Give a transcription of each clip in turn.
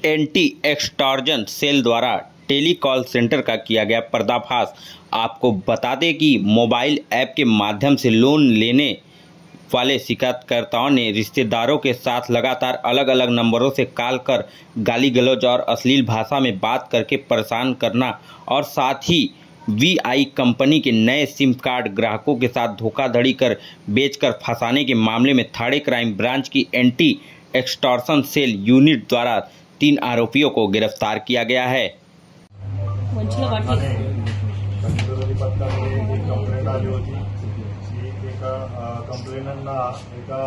Anti एक्सटॉर्जन sale द्वारा tele call centre का KIA गया पर्दाफाश। आपको बता दें कि मोबाइल ऐप के माध्यम से लोन लेने वाले शिकायतकर्ताओं ने रिश्तेदारों के साथ लगातार अलग अलग नंबरों से कॉल कर गाली गलौज और अश्लील भाषा में बात करके परेशान करना और साथ ही वीआई कंपनी के नए सिम कार्ड ग्राहकों के साथ धोखाधड़ी कर बेचकर फंसाने के मामले में थाने क्राइम ब्रांच की एंटी एक्सटॉर्शन सेल यूनिट द्वारा 3 आरोपियों को गिरफ्तार किया गया है। कंप्लेनंटना एका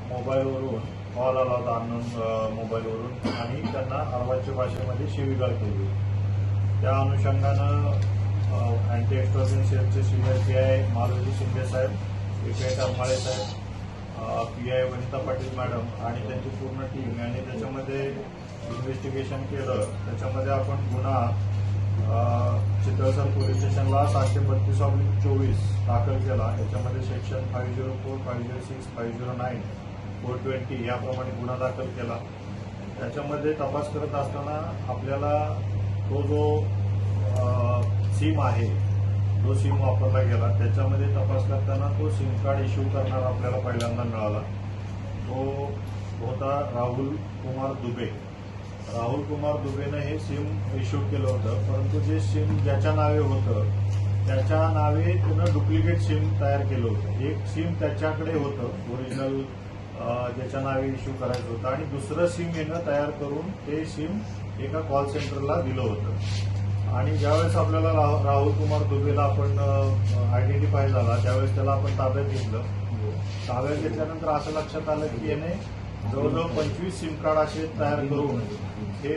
मोबाईलवरून कॉल आला होता अननोन मोबाईलवरून आणि त्यांना अर्वाच्य भाषेमध्ये शिवीगाळ केली। त्या अनुषंगानं अँटी एक्सटॉर्शन सेलचे सिनियर पीआय मारुती शिंदे साहेब, पीआय करमाळे साहेब, पीआय वनिता पाटील मॅडम आणि त्यांची पूर्ण टीम यांनी त्याच्यामध्ये इन्व्हेस्टिगेशन केलं। त्याच्यामध्ये आपण गुन्हा चितळसर पोलीस स्टेशनला 732/24 दाखल केला। याच्यामध्ये सेक्शन 504, 506, 509, 420 याप्रमाणे गुन्हा दाखल केला। त्याच्यामध्ये तपास करत असताना आपल्याला तो जो सिम आहे जो सिम वापरला गेला त्याच्यामध्ये तपास करताना तो सिम कार्ड इश्यू करणारा आपल्याला पहिल्यांदा मिळाला। तो होता राहुल कुमार दुबे। राहुल कुमार दुबेने हे सिम इश्यू केलं होतं, परंतु जे सिम ज्याच्या नावे होतं त्याच्या नावे त्यानं डुप्लिकेट सिम तयार केलं होतं। एक सिम त्याच्याकडे होतं ओरिजिनल ज्याच्या नावे इश्यू करायचं होतं आणि दुसरं सिम यानं तयार करून ते सिम एका कॉल सेंटरला दिलं होतं। आणि ज्यावेळेस आपल्याला राहुल कुमार दुबेला आपण आयडेंटिफाय झाला त्यावेळेस त्याला आपण ताब्यात घेतलं। ताब्यात घेतल्यानंतर असं लक्षात आलं की याने जवळजवळ 25 सिम कार्ड असे तयार करून हे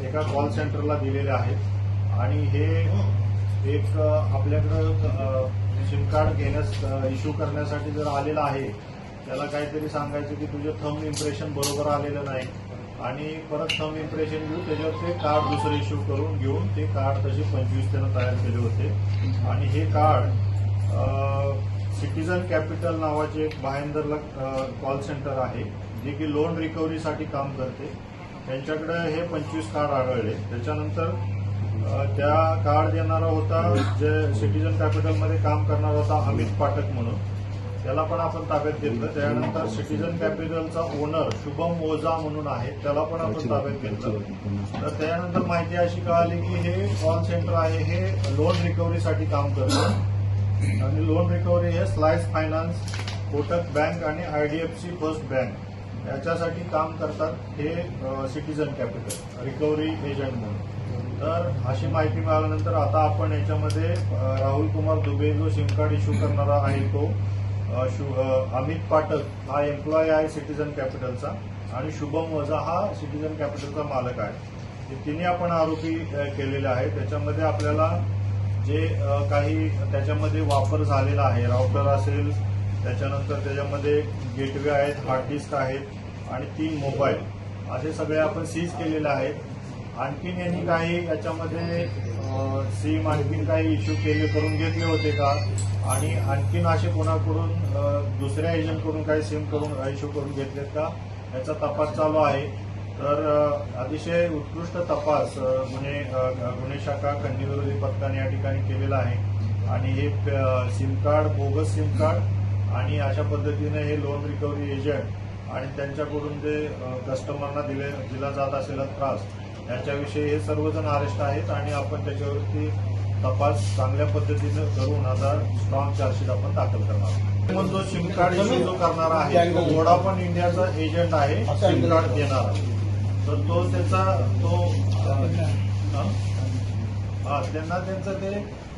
एका कॉल सेंटरला दिलेले आहेत आणि हे एक आपल्याकडं सिम कार्ड घेण्यास इश्यू करण्यासाठी जर आलेला आहे त्याला काहीतरी सांगायचं की तुझे थंब इम्प्रेशन बरोबर आलेलं नाही आणि परत थंब इम्प्रेशन घेऊन त्याच्यावर ते कार्ड दुसरं इश्यू करून घेऊन ते कार्ड तसे 25 त्यानं तयार केले होते। आणि हे कार्ड सिटीजन कॅपिटल नावाचे एक भायंदरला कॉल सेंटर आहे जे की लोन रिकव्हरीसाठी काम करते। त्यांच्याकडे हे 25 कार्ड आढळले। त्याच्यानंतर त्या कार्ड देणारा होता जे सिटीजन कॅपिटलमध्ये काम करणारा होता अमित पाठक म्हणून, त्याला पण आपण ताब्यात घेतलं। त्यानंतर सिटीजन कॅपिटलचा ओनर शुभम ओझा म्हणून आहे त्याला पण आपण ताब्यात घेतलं। तर त्यानंतर माहिती अशी कळाली की हे कॉल सेंटर आहे हे लोन रिकव्हरीसाठी काम करतं आणि लोन रिकव्हरी हे स्लाइस फायनान्स, कोटक बँक आणि आयडीएफसी फर्स्ट बँक याच्यासाठी काम करतात हे सिटीजन कॅपिटल रिकव्हरी एजंट म्हणून। तर अशी माहिती मिळाल्यानंतर आता आपण याच्यामध्ये राहुल कुमार दुबे जो सिम कार्ड इश्यू करणारा आहे तो अमित पाठक हा एम्प्लॉय आहे सिटीजन कॅपिटलचा आणि शुभम वजा हा सिटीजन कॅपिटलचा मालक आहे। हे तिन्ही आपण आरोपी केलेले आहे। त्याच्यामध्ये आपल्याला जे काही त्याच्यामध्ये वापर झालेला आहे राउटर असेल, त्याच्यानंतर त्याच्यामध्ये गेटवे आहेत, हार्ड डिस्क आहेत आणि 3 मोबाईल असे सगळे आपण सीज केलेले आहेत। आणखीन यांनी काही याच्यामध्ये सिम आणखीन काही इश्यू करून घेतले होते का आणि आणखीन असे कोणाकडून दुसऱ्या एजंटकडून काही सिम करून इश्यू करून घेतलेत का याचा तपास चालू आहे। तर अतिशय उत्कृष्ट तपास गुन्हे शाखा खंडीविरोधी पथकाने या ठिकाणी केलेला आहे आणि हे SIM card bogus SIM card आणि अशा पद्धतीने हे लोन रिकव्हरी एजंट आणि त्यांच्याकडून जे कस्टमरना दिला जात असलेला त्रास याच्याविषयी हे सर्वजण अरेस्ट आहेत आणि आपण त्याच्यावरती तपास चांगल्या पद्धतीने करून आता स्ट्रॉंग चार्जशीट आपण दाखल करणार। पण जो सिम कार्ड इश्यू जो करणारा आहे तो वोडाफोन इंडियाचा एजंट आहे सिम कार्ड देणारा। तर तो त्याचा त्यांना त्यांचं ते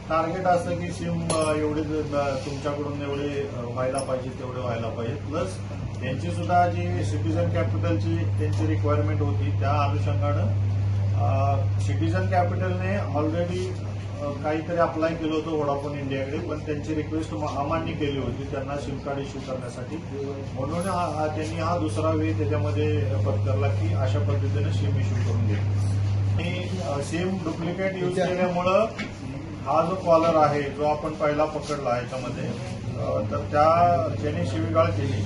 टार्गेट असतं की सिम एवढे तुमच्याकडून एवढे व्हायला पाहिजे तेवढे व्हायला पाहिजे। प्लस त्यांची सुद्धा जी सिटीजन कॅपिटलची त्यांची रिक्वायरमेंट होती त्या अनुषंगानं सिटीजन कॅपिटलने ऑलरेडी काहीतरी अप्लाय केलं होतं व्होडाफोन इंडियाकडे, पण त्यांची रिक्वेस्ट अमान्य केली होती त्यांना सिम कार्ड इश्यू करण्यासाठी। म्हणून त्यांनी हा दुसरा वे त्याच्यामध्ये पत्करला की अशा पद्धतीने सिम इश्यू करून घेतली आणि सिम डुप्लिकेट यूज केल्यामुळं हा जो कॉलर आहे जो आपण पहिला पकडला याच्यामध्ये तर त्याने शिवीगाळ केली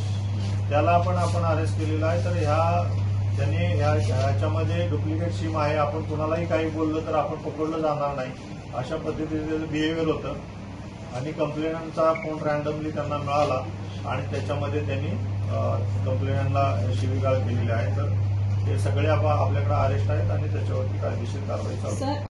त्याला आपण अरेस्ट केलेला आहे। तर ह्या त्यांनी ह्याच्यामध्ये डुप्लिकेट सिम आहे, आपण कुणालाही काही बोललं तर आपण पकडलं जाणार नाही, अशा पद्धतीचं बिहेवियर होतं. आणि कंप्लेनंटचा फोन रँडमली त्यांना मिळाला आणि त्याच्यामध्ये त्यांनी कंप्लेनंटला शिवीगाळ केलेली आहे. तर हे सगळे आपल्याकडे अरेस्ट आहेत आणि त्याच्यावरती कायदेशीर कारवाई चालू आहे.